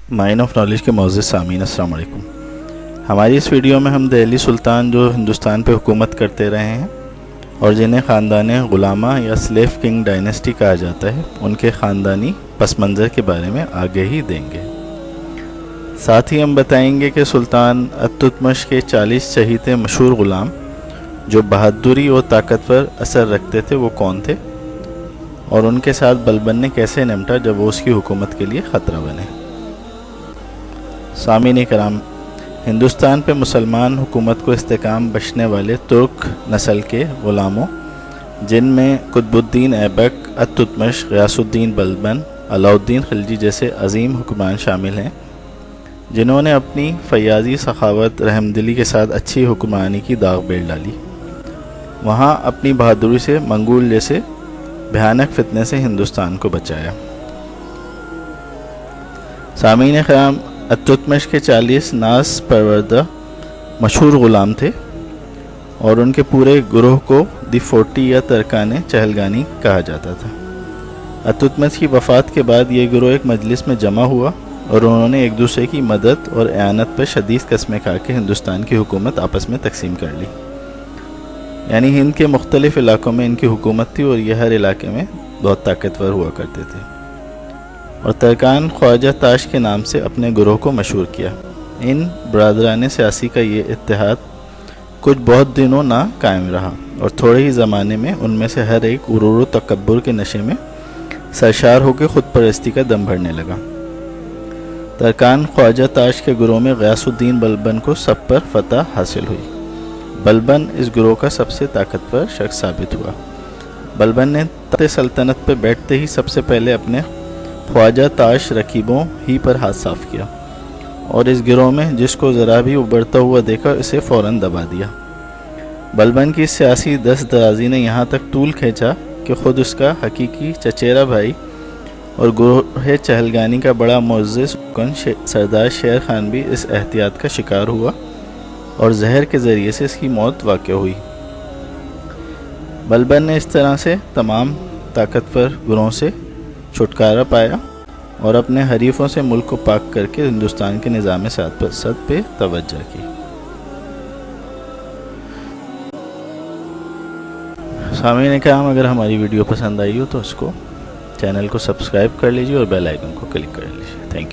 Mine of knowledge کے معزز سامعین، السلام علیکم۔ ہماری اس ویڈیو میں ہم دہلی سلطان جو ہندوستان پہ حکومت کرتے رہے ہیں اور جنہیں خاندان غلامہ یا سلیف کنگ ڈائنیسٹی کہا جاتا ہے، ان کے خاندانی پس منظر کے بارے میں آگہی دیں گے۔ ساتھ ہی ہم بتائیں گے کہ سلطان التتمش کے 40 چہیتے مشہور غلام جو بہادری اور طاقتور اثر رکھتے تھے وہ کون تھے، اور ان کے ساتھ بلبن نے کیسے نمٹا جب وہ اس کی حکومت کے لیے خطرہ بنے۔ سامعین کرام، ہندوستان پہ مسلمان حکومت کو استحکام بخشنے والے ترک نسل کے غلاموں، جن میں قطب الدین ایبک، التتمش، غیاث الدین بلبن، علاؤالدین خلجی جیسے عظیم حکمران شامل ہیں، جنہوں نے اپنی فیاضی، سخاوت، رحمدلی کے ساتھ اچھی حکمرانی کی داغ بیل ڈالی، وہاں اپنی بہادری سے منگول جیسے بھیانک فتنے سے ہندوستان کو بچایا۔ سامعین کرام، التتمش کے 40 ناز پروردہ مشہور غلام تھے اور ان کے پورے گروہ کو دی 40 یا ترکان چہلگانی کہا جاتا تھا۔ التتمش کی وفات کے بعد یہ گروہ ایک مجلس میں جمع ہوا اور انہوں نے ایک دوسرے کی مدد اور اعانت پر شدید قسمیں کھا کے ہندوستان کی حکومت آپس میں تقسیم کر لی۔ یعنی ہند کے مختلف علاقوں میں ان کی حکومت تھی اور یہ ہر علاقے میں بہت طاقتور ہوا کرتے تھے، اور ترکان خواجہ تاش کے نام سے اپنے گروہ کو مشہور کیا۔ ان برادران سیاسی کا یہ اتحاد کچھ بہت دنوں نہ قائم رہا اور تھوڑے ہی زمانے میں ان میں سے ہر ایک غرور و تکبر کے نشے میں سرشار ہو کے خود پرستی کا دم بھرنے لگا۔ ترکان خواجہ تاش کے گروہ میں غیاث الدین بلبن کو سب پر فتح حاصل ہوئی۔ بلبن اس گروہ کا سب سے طاقتور شخص ثابت ہوا۔ بلبن نے تخت سلطنت پہ بیٹھتے ہی سب سے پہلے اپنے خواجہ تاش رقیبوں ہی پر ہاتھ صاف کیا اور اس گروہ میں جس کو ذرا بھی ابھرتا ہوا دیکھا اسے فوراً دبا دیا۔ بلبن کی سیاسی دست درازی نے یہاں تک طول کھینچا کہ خود اس کا حقیقی چچیرا بھائی اور گروہ چہلگانی کا بڑا معزز رکن سردار شیر خان بھی اس احتیاط کا شکار ہوا اور زہر کے ذریعے سے اس کی موت واقع ہوئی۔ بلبن نے اس طرح سے تمام طاقتور گروہوں سے چھٹکارا پایا اور اپنے حریفوں سے ملک کو پاک کر کے ہندوستان کے نظام سیاست پہ توجہ کی۔ سامعین کرام، اگر ہماری ویڈیو پسند آئی ہو تو اس کو چینل کو سبسکرائب کر لیجیے اور بیل آئیکن کو کلک کر لیجیے۔ Thank you.